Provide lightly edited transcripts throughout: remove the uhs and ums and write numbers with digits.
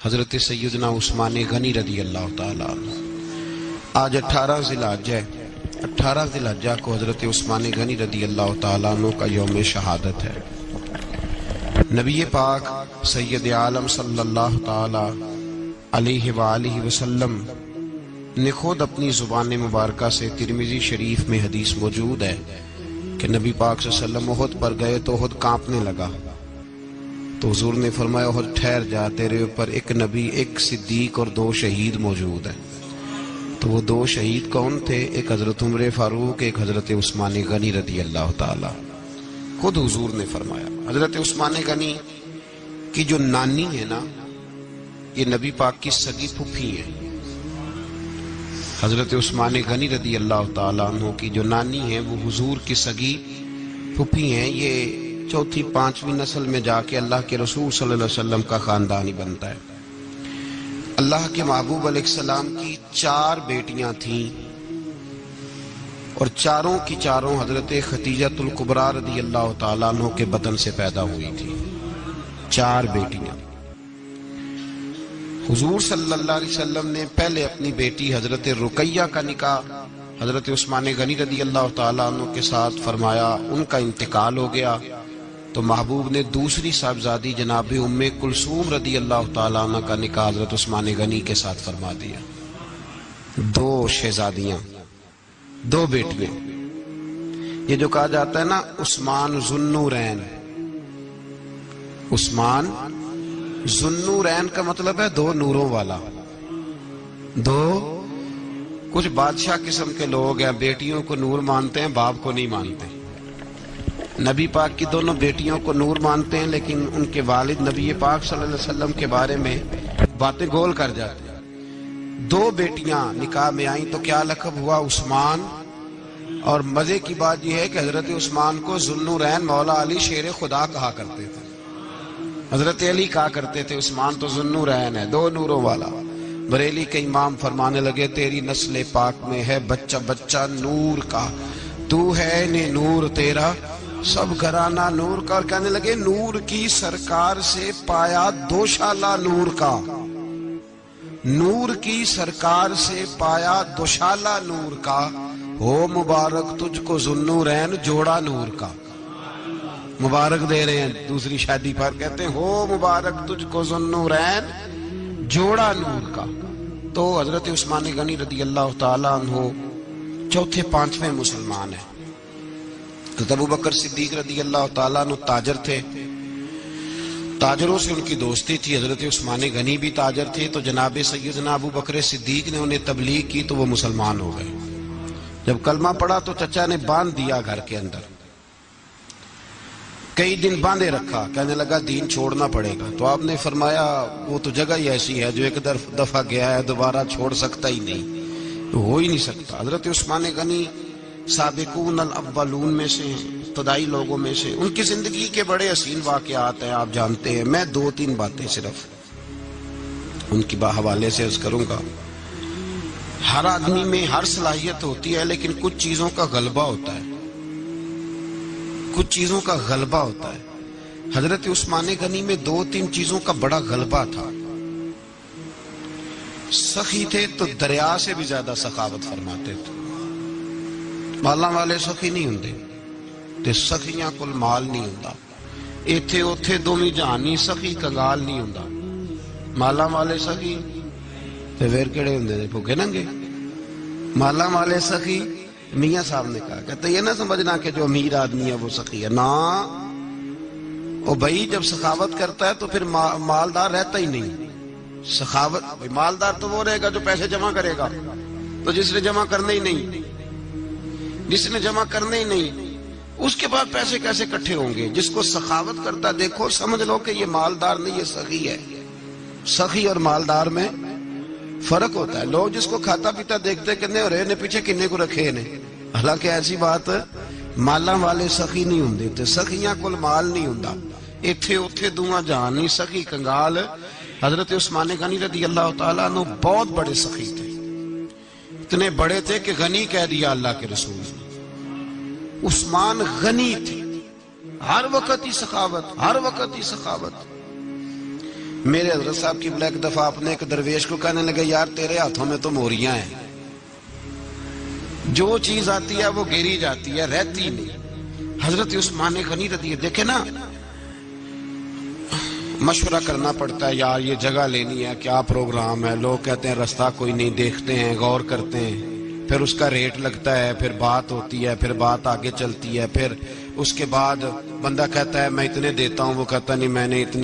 حضرت سیدنا عثمان غنی رضی اللہ تعالیٰ عنہ۔ آج 18 ذی الحجہ ہے۔ 18 ذی الحجہ کو حضرت عثمان غنی رضی اللہ تعالیٰ عنہ کا یوم شہادت ہے۔ نبی پاک سید عالم صلی اللہ تعالیٰ علیہ وآلہ وسلم نے خود اپنی زبان مبارکہ سے ترمذی شریف میں حدیث موجود ہے کہ نبی پاک صلی اللہ علیہ وسلم احد پر گئے تو احد کانپنے لگا، تو حضور نے فرمایا احد ٹھہر جا، تیرے اوپر ایک نبی، ایک صدیق اور 2 شہید موجود ہیں۔ تو وہ 2 شہید کون تھے؟ ایک حضرت عمر فاروق، ایک حضرت عثمان غنی رضی اللہ تعالی۔ خود حضور نے فرمایا حضرت عثمان غنی کی جو نانی ہے نا، یہ نبی پاک کی سگی پھوپھی ہیں۔ حضرت عثمان غنی رضی اللہ تعالیٰ عنہ کی جو نانی ہیں وہ حضور کی سگی پھوپھی ہیں۔ یہ 4تھی 5ویں نسل میں جا کے اللہ کے رسول صلی اللہ علیہ وسلم کا خاندان ہی بنتا ہے۔ اللہ کے محبوب علیہ السلام کی 4 بیٹیاں تھیں اور چاروں کی چاروں حضرت خدیجۃ الکبریٰ رضی اللہ تعالیٰ عنہ کے بطن سے پیدا ہوئی تھی۔ 4 بیٹیاں۔ حضور صلی اللہ علیہ وسلم نے پہلے اپنی بیٹی حضرت رقیہ کا نکاح حضرت عثمان غنی رضی اللہ تعالیٰ عنہ کے ساتھ فرمایا، ان کا انتقال ہو گیا تو محبوب نے دوسری صاحبزادی جناب ام کلثوم رضی اللہ تعالیٰ عنہ کا نکاح حضرت عثمان غنی کے ساتھ فرما دیا۔ 2 شہزادیاں، 2 بیٹیاں۔ یہ جو کہا جاتا ہے نا عثمان ذو النورین، عثمان ذو النورین کا مطلب ہے 2 نوروں والا۔ 2 کچھ بادشاہ قسم کے لوگ ہیں، بیٹیوں کو نور مانتے ہیں، باپ کو نہیں مانتے۔ نبی پاک کی دونوں بیٹیوں کو نور مانتے ہیں، لیکن ان کے والد نبی پاک صلی اللہ علیہ وسلم کے بارے میں باتیں گول کر جاتے ہیں۔ 2 بیٹیاں نکاح میں آئیں تو کیا لقب ہوا؟ عثمان۔ اور مزے کی بات یہ ہے کہ حضرت عثمان کو ذو النورین مولا علی شیر خدا کہا کرتے تھے، حضرت علی کہا کرتے تھے عثمان تو ذو النورین ہے، 2 نوروں والا۔ بریلی کے امام فرمانے لگے تیری نسل پاک میں ہے بچہ بچہ نور کا، تو ہے نے نور تیرا سب گھرانہ نور کا، اور کہنے لگے نور کی سرکار سے پایا 2 شالہ نور کا، نور کی سرکار سے پایا 2 شالہ نور کا، ہو مبارک تجھ کو ذو النورین جوڑا نور کا۔ مبارک دے رہے ہیں دوسری شادی پر، کہتے ہیں ہو مبارک تجھ کو ذو النورین جوڑا نور کا۔ تو حضرت عثمان غنی رضی اللہ تعالیٰ عنہ 4تھے 5ویں مسلمان ہیں۔ تو ابو بکر صدیق رضی اللہ تعالیٰ عنہ تاجر تھے، تاجروں سے ان کی دوستی تھی۔ حضرت عثمان غنی بھی تاجر تھے، تو جناب سیدنا ابو بکر صدیق نے انہیں تبلیغ کی تو وہ مسلمان ہو گئے۔ جب کلمہ پڑھا تو چچا نے باندھ دیا گھر کے اندر، کئی دن باندھے رکھا، کہنے لگا دین چھوڑنا پڑے گا۔ تو آپ نے فرمایا وہ تو جگہ ہی ایسی ہے جو ایک دفعہ گیا ہے دوبارہ چھوڑ سکتا ہی نہیں، ہو ہی نہیں سکتا۔ حضرت عثمان غنی سابقون الاولون میں سے ہیں، ابتدائی لوگوں میں سے۔ ان کی زندگی کے بڑے حسین واقعات ہیں، آپ جانتے ہیں۔ میں 2-3 باتیں صرف ان کی حوالے سے عرض کروں گا۔ ہر آدمی میں ہر صلاحیت ہوتی ہے، لیکن کچھ چیزوں کا غلبہ ہوتا ہے، کچھ چیزوں کا غلبہ ہوتا ہے۔ حضرت عثمان غنی میں 2-3 چیزوں کا بڑا غلبہ تھا۔ سخی تھے تو دریا سے بھی زیادہ سخاوت فرماتے تھے۔ مالاں والے سخی نہیں ہوندے تے سخیاں کل مال نہیں ہوندا، ایتھے اوتھے دوویں جہانی سخی کنگال نہیں ہوندا۔ مالاں والے سخی تے پھر کیڑے ہوندے نے؟ بھوکے ننگے۔ مالاں والے سخی میاں صاحب نے کہا، کہتے یہ نہ سمجھنا کہ جو امیر آدمی ہے وہ سخی ہے، نا، وہ بھائی جب سخاوت کرتا ہے تو پھر مالدار رہتا ہی نہیں۔ سخاوت مالدار تو وہ رہے گا جو پیسے جمع کرے گا، تو جس نے جمع کرنے ہی نہیں، جس نے جمع کرنے ہی نہیں، اس کے بعد پیسے کیسے اکٹھے ہوں گے؟ جس کو سخاوت کرتا دیکھو سمجھ لو کہ یہ مالدار نہیں، یہ سخی ہے۔ سخی اور مالدار میں فرق ہوتا ہے۔ لوگ جس کو کھاتا پیتا دیکھتے کتنے ہو رہے نے پیچھے کنے کو رکھے نے، حالانکہ ایسی بات مالاں والے سخی نہیں ہوندے تے سخیاں کل مال نہیں ہوندا، ایتھے اوتھے دوواں جہان نہیں سخی کنگال۔ حضرت عثمان غنی رضی اللہ تعالیٰ عنہ بہت بڑے سخی تھے، اتنے بڑے تھے کہ غنی کہہ دیا اللہ کے رسول نے۔ عثمان غنی تھے، ہر وقت ہی سخاوت، ہر وقت ہی سخاوت۔ میرے حضرت صاحب کی ایک دفعہ اپنے ایک درویش کو کہنے لگے یار تیرے ہاتھوں میں تو موریاں ہیں، جو چیز آتی ہے وہ گری جاتی ہے، رہتی نہیں۔ حضرت عثمان غنی رضی دیکھے نا، مشورہ کرنا پڑتا ہے یار یہ جگہ لینی ہے، کیا پروگرام ہے، لوگ کہتے ہیں رستہ کوئی نہیں، دیکھتے ہیں، غور کرتے ہیں، پھر اس کا ریٹ لگتا ہے، پھر بات ہوتی ہے، پھر بات آگے چلتی ہے، پھر اس کے بعد بندہ کہتا ہے میں اتنے دیتا ہوں، وہ کہتا نہیں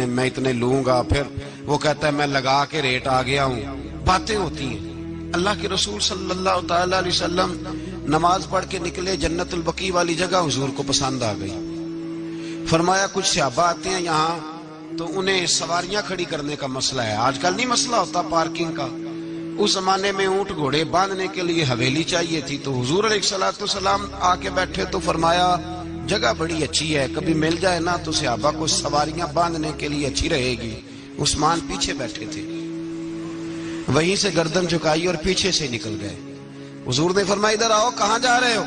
میں اتنے لوں گا، پھر وہ کہتا ہے میں لگا کے ریٹ آ گیا ہوں، باتیں ہوتی ہیں۔ اللہ کے رسول صلی اللہ تعالی علیہ وسلم نماز پڑھ کے نکلے، جنت البقیع والی جگہ حضور کو پسند آ گئی۔ فرمایا کچھ صحابہ آتے ہیں یہاں تو انہیں سواریاں کھڑی کرنے کا مسئلہ ہے، آج کل نہیں مسئلہ ہوتا پارکنگ کا، اس زمانے میں اونٹ گھوڑے باندھنے کے لیے حویلی چاہیے تھی، تو حضور علیہ الصلوۃ والسلام آ کے بیٹھے تو فرمایا جگہ بڑی اچھی ہے، کبھی مل جائے نا تو صحابہ کو سواریاں باندھنے کے لیے اچھی رہے گی۔ عثمان پیچھے بیٹھے تھے، وہیں سے گردن جھکائی اور پیچھے سے نکل گئے۔ حضور نے فرمایا ادھر آؤ، کہاں جا رہے ہو؟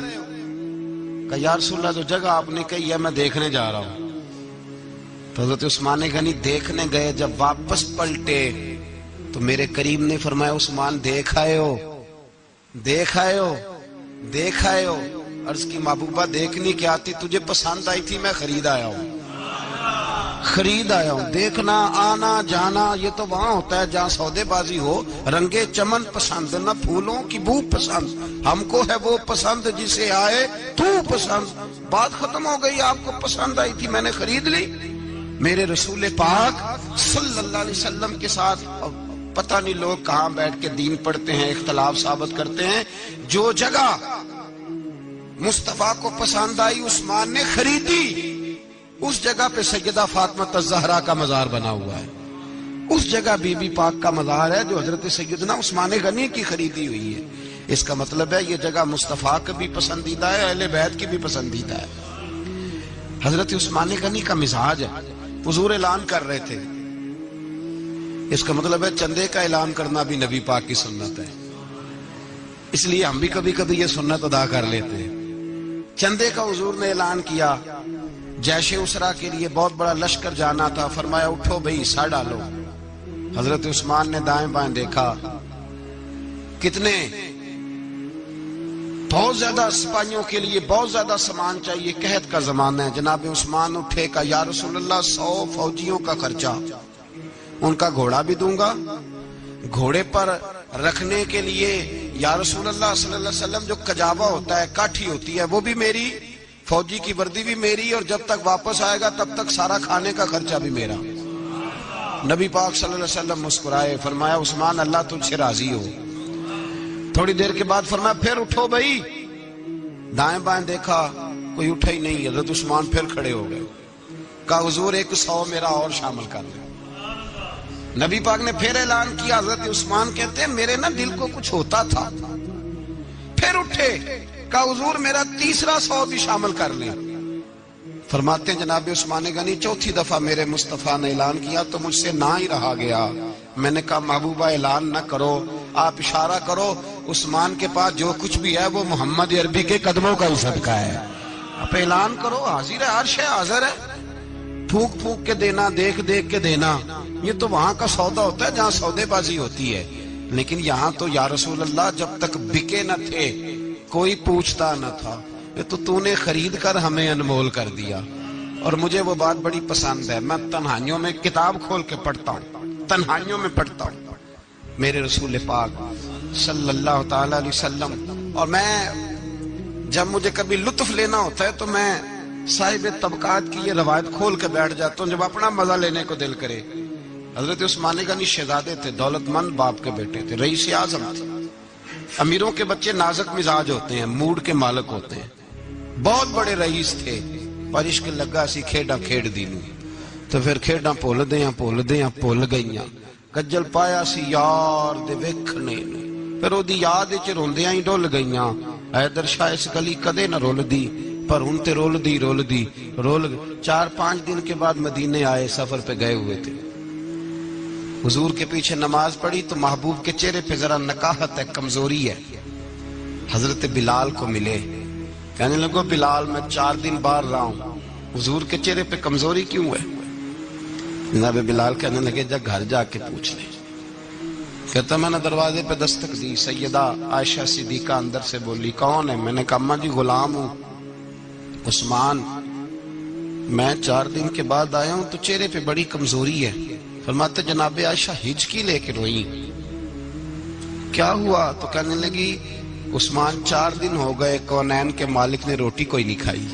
کہا یا رسول اللہ جو جگہ آپ نے کہی ہے میں دیکھنے جا رہا ہوں۔ تو حضرت عثمان غنی دیکھنے گئے، جب واپس پلٹے تو میرے کریم نے فرمایا عثمان دیکھ آئے ہو، دیکھ آئے ہو، دیکھ آئے ہو؟ عرض کی محبوبہ دیکھنی کیا آتی، تجھے پسند آئی تھی، میں خرید آیا ہوں، خرید آیا ہوں۔ دیکھنا آنا جانا یہ تو وہاں ہوتا ہے جہاں سودے بازی ہو، رنگے چمن پسند نہ پھولوں کی بو پسند، ہم کو ہے وہ پسند جسے آئے تو پسند۔ بات ختم ہو گئی، آپ کو پسند آئی تھی میں نے خرید لی۔ میرے رسول پاک صلی اللہ علیہ وسلم کے ساتھ پتہ نہیں لوگ کہاں بیٹھ کے دین پڑھتے ہیں، اختلاف ثابت کرتے ہیں، جو جگہ مصطفیٰ کو پسند آئی عثمان نے خریدی، اس جگہ پہ سیدہ فاطمہ الزہرا کا مزار بنا ہوا ہے، اس جگہ بی بی پاک کا مزار ہے جو حضرت سیدنا عثمان غنی کی خریدی ہوئی ہے۔ اس کا مطلب ہے یہ جگہ مصطفیٰ کا بھی پسندیدہ ہے، اہل بیت کی بھی پسندیدہ ہے۔ حضرت عثمان غنی کا مزاج ہے، حضور اعلان کر رہے تھے، اس کا مطلب ہے چندے کا اعلان کرنا بھی نبی پاک کی سنت ہے، اس لیے ہم بھی کبھی کبھی یہ سنت ادا کر لیتے ہیں۔ چندے کا حضور نے اعلان کیا، جیش اسرا کے لیے بہت بڑا لشکر جانا تھا، فرمایا اٹھو بھئی حصہ ڈالو۔ حضرت عثمان نے دائیں بائیں دیکھا، کتنے بہت زیادہ سپاہیوں کے لیے بہت زیادہ سامان چاہیے، قحط کا زمانہ ہے۔ جناب عثمان اٹھے کا یا رسول اللہ 100 فوجیوں کا خرچہ، ان کا گھوڑا بھی دوں گا، گھوڑے پر رکھنے کے لیے یا رسول اللہ صلی اللہ علیہ وسلم جو کجاوا ہوتا ہے، کاٹھی ہوتی ہے، وہ بھی میری، فوجی کی وردی بھی میری، اور جب تک واپس آئے گا تب تک سارا کھانے کا خرچہ بھی میرا۔ نبی پاک صلی اللہ علیہ وسلم مسکرائے، فرمایا عثمان اللہ تجھ سے راضی ہو۔ تھوڑی دیر کے بعد فرمایا پھر اٹھو بھائی، دائیں بائیں دیکھا کوئی اٹھا ہی نہیں۔ حضرت عثمان پھر کھڑے ہو گئے، کہا حضور 100 میرا اور شامل کر لیں۔ نبی پاک نے پھر اعلان کیا، حضرت عثمان کہتے ہیں میرے نا دل کو کچھ ہوتا تھا، پھر اٹھے، کہا حضور میرا تیسرا 100 بھی شامل کر لیں۔ فرماتے ہیں جناب عثمان غنی چوتھی دفعہ میرے مصطفیٰ نے اعلان کیا تو مجھ سے نہ ہی رہا گیا، میں نے کہا محبوبہ اعلان نہ کرو، آپ اشارہ کرو، عثمان کے پاس جو کچھ بھی ہے وہ محمد عربی کے قدموں کا ہی صدقہ ہے، آپ اعلان کرو، حاضر ہے، ہر شے حاضر ہے، پھونک پھونک کے دینا، دیکھ دیکھ کے دینا، یہ تو وہاں کا سودا ہوتا ہے جہاں سودے بازی ہوتی ہے، لیکن یہاں تو یا رسول اللہ جب تک بکے نہ تھے کوئی پوچھتا نہ تھا، یہ تو نے خرید کر ہمیں انمول کر دیا۔ اور مجھے وہ بات بڑی پسند ہے، میں تنہائیوں میں کتاب کھول کے پڑھتا ہوں، تنہائیوں میں پڑھتا ہوں میرے رسول پاک صلی اللہ تعالی علیہ وسلم، اور میں جب مجھے کبھی لطف لینا ہوتا ہے تو میں صاحب طبقات کی یہ روایت کھول کے بیٹھ جاتا ہوں جب اپنا مزہ لینے کو دل کرے۔ حضرت عثمان غنی شہزادے تھے، دولت مند باپ کے بیٹے تھے، رئیس اعظم تھے۔ امیروں کے بچے نازک مزاج ہوتے ہیں، موڈ کے مالک ہوتے ہیں، بہت بڑے رئیس تھے، پر عشق لگا سی کھیڈا کھیڈ دی نو، تو پھر کھیڈاں بھول گئیاں، کجل پایا سی یار دے ویکھنے نو، پھر او دی یاد وچ روندیاں ہی ڈول گئیاں، حیدر شاہ اس گلی کدے نہ رول دی، پر ہن تے رول دی 4-5 دن کے بعد مدینے آئے، سفر پہ گئے ہوئے تھے، حضور کے پیچھے نماز پڑھی تو محبوب کے چہرے پہ ذرا نکاہت ہے، کمزوری ہے، حضرت بلال کو ملے، کہنے لگو بلال میں 4 دن باہر رہا ہوں، حضور کے چہرے پہ کمزوری کیوں ہے؟ جناب بلال کہنے لگے جا گھر جا کے پوچھ لے. کہتا میں نے دروازے پہ دستک دی. سیدہ عائشہ صدیقہ اندر سے بولی کون ہے؟ میں نے کہا اماں جی غلام ہوں عثمان. میں 4 دن کے بعد آیا ہوں تو چہرے پہ بڑی کمزوری ہے. فرماتے جناب عائشہ ہچکی لے کے روئی. کیا ہوا؟ تو کہنے لگی عثمان 4 دن ہو گئے کونین کے مالک نے روٹی کوئی نہیں کھائی.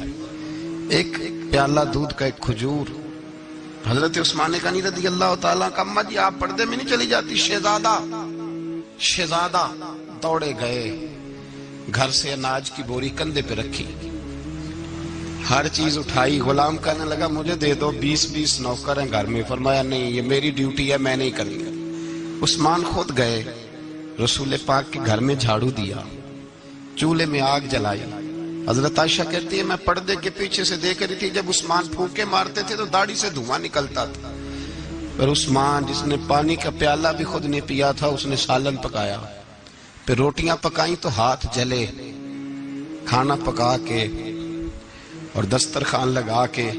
ایک پیالہ دودھ کا ایک کھجور. حضرت عثمان غنی رضی اللہ تعالیٰ کا اماں جی آپ پردے میں نہیں چلی جاتی؟ شہزادہ دوڑے گئے گھر سے اناج کی بوری کندھے پہ رکھی ہر چیز اٹھائی. غلام کہنے لگا مجھے دے دو 20 نوکر ہیں گھر میں. فرمایا نہیں یہ میری ڈیوٹی ہے میں نہیں کروں گا. عثمان خود گئے رسول پاک کے گھر میں جھاڑو دیا چولہے میں آگ جلائی. حضرت عائشہ کہتی ہے میں پردے کے پیچھے سے دیکھ رہی تھی جب عثمان پھونکے مارتے تھے تو داڑھی سے دھواں نکلتا تھا. پھر عثمان جس نے پانی کا پیالہ بھی خود نے پیا تھا اس نے سالن پکایا. پھر روٹیاں پکائیں تو ہاتھ جلے. کھانا پکا کے اور دسترخوان لگا کے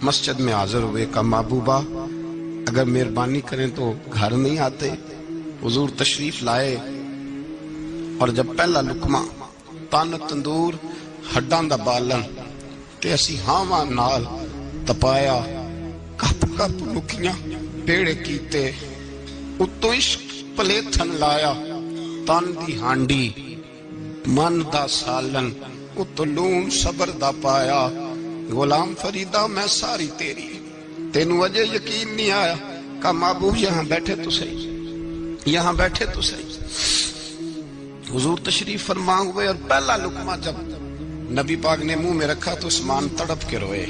مسجد میں حاضر ہوئے. کہا محبوبہ اگر مہربانی کریں تو گھر نہیں آتے؟ حضور تشریف لائے اور جب پہلا لقمہ تن تندور ہڈاں دا بالن تے اسی ہاواں نال تپایا کپ کپ لکیاں پیڑے کیتے اتوں عشق پلیتھن لایا تن دی ہانڈی من دا سالن اتوں لون صبر دا پایا. غلام فریدہ میں ساری تیری تینوں وجہ یقین نہیں آیا. کہا محبوب یہاں بیٹھے تو صحیح یہاں بیٹھے تو صحیح. حضور تشریف فرما ہوئے اور پہلا لقمہ جب نبی پاک نے منہ میں رکھا تو عثمان تڑپ کے روئے.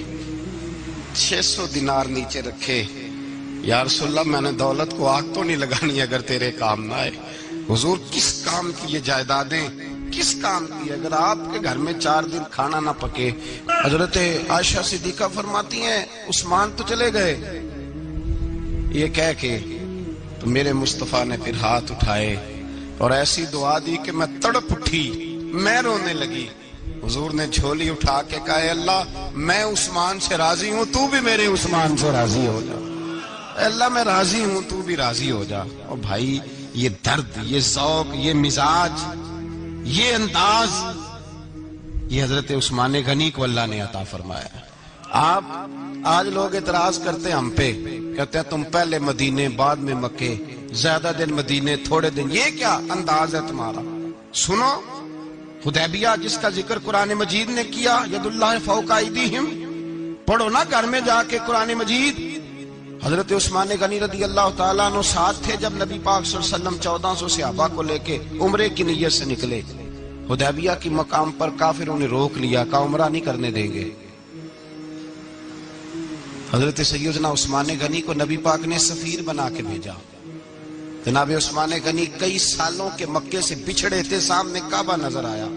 600 دینار نیچے رکھے. یا رسول اللہ میں نے دولت کو آگ تو نہیں لگانی اگر تیرے کام نہ آئے. حضور کس کام کی یہ جائیدادیں کس کام کی اگر آپ کے گھر میں 4 دن کھانا نہ پکے. حضرت عائشہ صدیقہ فرماتی ہیں عثمان تو چلے گئے یہ کہہ کے تو میرے مصطفیٰ نے پھر ہاتھ اٹھائے اور ایسی دعا دی کہ میں تڑپ اٹھی میں رونے لگی. حضور نے جھولی اٹھا کے کہا اے اللہ میں عثمان سے راضی ہوں تو بھی میرے عثمان سے راضی ہو جا. اے اللہ میں راضی ہوں تو بھی راضی ہو جا. اور بھائی یہ درد یہ ذوق یہ مزاج یہ انداز یہ حضرت عثمان غنی کو اللہ نے عطا فرمایا. آپ آج لوگ اعتراض کرتے ہیں ہم پہ کہتے ہیں تم پہلے مدینے بعد میں مکے زیادہ دن مدینے تھوڑے دن. یہ کیا انداز ہے تمہارا؟ سنو حدیبیہ جس کا ذکر قرآن مجید نے کیا ید اللہ فوق ایدیہم پڑھو نا گھر میں جا کے قرآن مجید. حضرت عثمان غنی رضی اللہ تعالیٰ عنہ ساتھ تھے جب نبی پاک صلی اللہ علیہ وسلم 1400 صحابہ کو لے کے عمرے کی نیت سے نکلے. حدیبیہ کی مقام پر کافروں نے روک لیا کہا عمرہ نہیں کرنے دیں گے. حضرت سیدنا عثمان غنی کو نبی پاک نے سفیر بنا کے بھیجا. جناب عثمان غنی کئی سالوں کے مکے سے بچھڑے تھے. سامنے کعبہ نظر آیا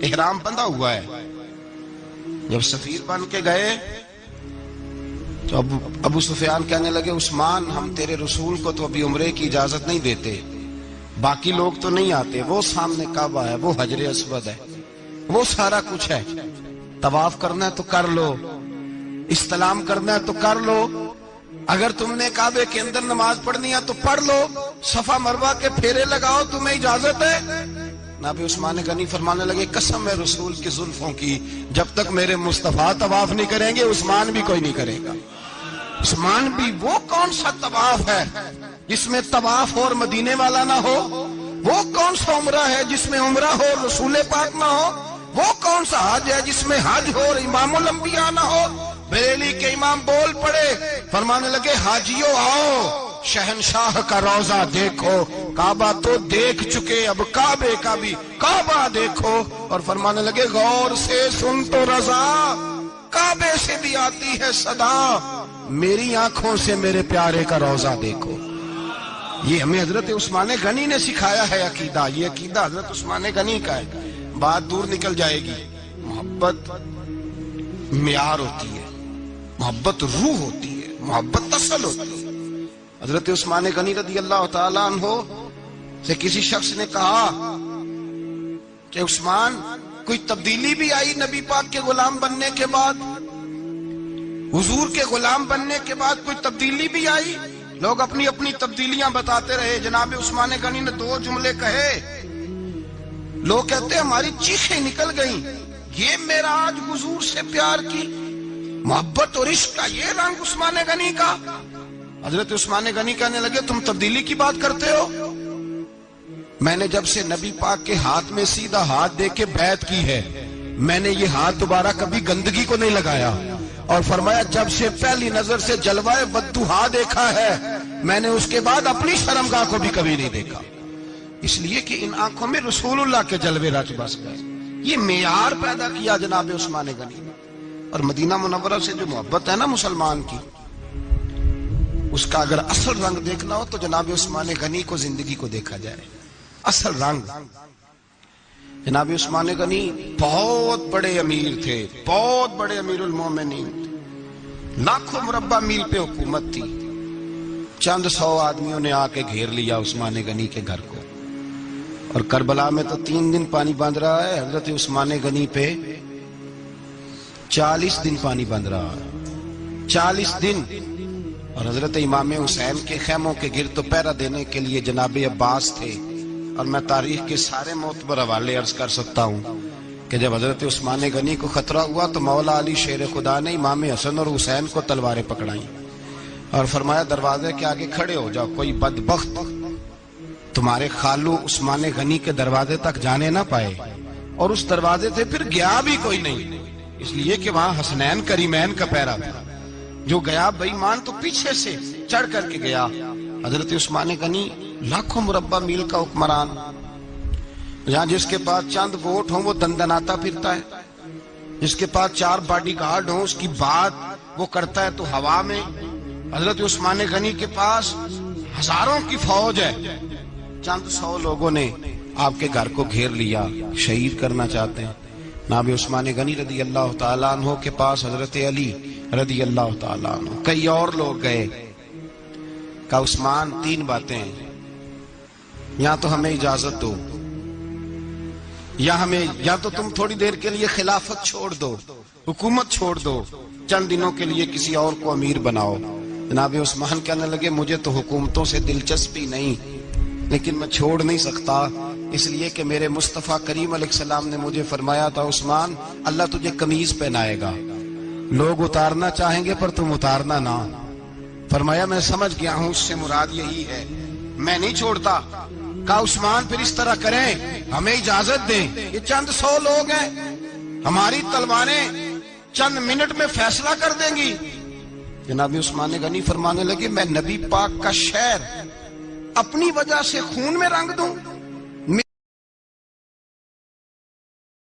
احرام بندھا ہوا ہے. جب سفیر بن کے گئے تو ابو سفیان کہنے لگے عثمان ہم تیرے رسول کو تو ابھی عمرے کی اجازت نہیں دیتے باقی لوگ تو نہیں آتے. وہ سامنے کعبہ ہے وہ حجر اسود ہے وہ سارا کچھ ہے. طواف کرنا ہے تو کر لو استلام کرنا ہے تو کر لو. اگر تم نے کعبے کے اندر نماز پڑھنی ہے تو پڑھ لو. صفا مروہ کے پھیرے لگاؤ تمہیں اجازت ہے. نبی عثمان غنی فرمانے لگے قسم ہے رسول کی زلفوں کی جب تک میرے مصطفیٰ طواف نہیں کریں گے عثمان بھی کوئی نہیں کرے گا. عثمان بھی وہ کون سا طواف ہے جس میں طواف اور مدینے والا نہ ہو؟ وہ کون سا عمرہ ہے جس میں عمرہ ہو اور رسول پاک نہ ہو؟ وہ کون سا حج ہے جس میں حج ہو اور امام الانبیاء نہ ہو؟ بریلی کے امام بول پڑے فرمانے لگے حاجیو آؤ شہنشاہ کا روضہ دیکھو. کعبہ تو دیکھ چکے اب کعبے کا بھی کعبہ دیکھو. اور فرمانے لگے غور سے سن تو رضا کعبے سے بھی آتی ہے صدا میری آنکھوں سے میرے پیارے کا روضہ دیکھو. یہ ہمیں حضرت عثمان غنی نے سکھایا ہے عقیدہ. یہ عقیدہ حضرت عثمان غنی کا ہے. بات دور نکل جائے گی. محبت معیار ہوتی ہے محبت روح ہوتی ہے محبت اصل ہوتی ہے. حضرت عثمان غنی رضی اللہ تعالیٰ عنہ سے کسی شخص نے کہا کہ عثمان کوئی تبدیلی بھی آئی نبی پاک کے غلام بننے کے بعد؟ حضور کے غلام بننے کے بعد کوئی تبدیلی بھی آئی؟ لوگ اپنی اپنی تبدیلیاں بتاتے رہے. جناب عثمان غنی نے 2 جملے کہے، لوگ کہتے ہیں ہماری چیخیں نکل گئیں. یہ معراج حضور سے پیار کی محبت اور عشق کا یہ رنگ عثمان غنی کا. حضرت عثمان غنی کہنے لگے تم تبدیلی کی بات کرتے ہو؟ میں نے جب سے نبی پاک کے ہاتھ میں سیدھا ہاتھ دے کے بیعت کی ہے، میں نے یہ ہاتھ دوبارہ کبھی گندگی کو نہیں لگایا. اور فرمایا جب سے پہلی نظر سے جلوائے بدوہا دیکھا ہے، میں نے اس کے بعد اپنی شرمگاہ کو بھی کبھی نہیں دیکھا. اس لیے کہ ان آنکھوں میں رسول اللہ کے جلوے رچ بس گئے. یہ معیار پیدا کیا جناب عثمان غنی نے. اور مدینہ منورہ سے جو محبت ہے نا مسلمان کی، اس کا اگر اصل رنگ دیکھنا ہو تو جناب عثمان غنی کو زندگی کو دیکھا جائے. اصل رنگ. جناب عثمان غنی بہت بڑے امیر تھے، بہت بڑے امیر المومنین تھے. لاکھوں مربع میل پہ حکومت تھی. چند 100 آدمیوں نے آ کے گھیر لیا عثمان غنی کے گھر کو. اور کربلا میں تو 3 دن پانی بند رہا ہے، حضرت عثمان غنی پہ 40 دن پانی بند رہا ہے. 40 دن. اور حضرت امام حسین کے خیموں کے گرد تو پہرا دینے کے لیے جناب عباس تھے. اور میں تاریخ کے سارے معتبر حوالے عرض کر سکتا ہوں کہ جب حضرت عثمان غنی کو خطرہ ہوا تو مولا علی شیر خدا نے امام حسن اور حسین کو تلواریں پکڑائیں اور فرمایا دروازے کے آگے کھڑے ہو جاؤ، کوئی بدبخت تمہارے خالو عثمان غنی کے دروازے تک جانے نہ پائے. اور اس دروازے سے پھر گیا بھی کوئی نہیں، اس لیے کہ وہاں حسنین کریمین کا پہرا تھا. جو گیا بے ایمان تو پیچھے سے چڑھ کر کے گیا. حضرت عثمان غنی لاکھوں مربع میل کا حکمران، جہاں جس کے پاس چند ووٹ ہوں وہ دندناتا پھرتا ہے، جس کے پاس 4 باڈی گارڈ ہوں اس کی بات وہ کرتا ہے تو ہوا میں. حضرت عثمان غنی کے پاس ہزاروں کی فوج ہے. چند 100 لوگوں نے آپ کے گھر کو گھیر لیا، شہید کرنا چاہتے ہیں. جناب عثمان غنی رضی اللہ تعالیٰ عنہ کے پاس حضرت علی رضی اللہ تعالیٰ عنہ، کئی اور لوگ گئے. کہا عثمان 3 باتیں ہیں، یا تو ہمیں اجازت دو، یا تو تم تھوڑی دیر کے لیے خلافت چھوڑ دو، حکومت چھوڑ دو، چند دنوں کے لیے کسی اور کو امیر بناؤ. جناب عثمان کہنے لگے مجھے تو حکومتوں سے دلچسپی نہیں، لیکن میں چھوڑ نہیں سکتا، اس لیے کہ میرے مصطفیٰ کریم علیہ السلام نے مجھے فرمایا تھا عثمان اللہ تجھے قمیض پہنائے گا، لوگ اتارنا چاہیں گے پر تم اتارنا نہ. فرمایا میں سمجھ گیا ہوں، اس سے مراد یہی ہے، میں نہیں چھوڑتا. کہا عثمان پھر اس طرح کریں، ہمیں اجازت دیں، یہ چند 100 لوگ ہیں، ہماری تلواریں چند منٹ میں فیصلہ کر دیں گی. جناب عثمان غنی فرمانے لگے میں نبی پاک کا شہر اپنی وجہ سے خون میں رنگ دوں؟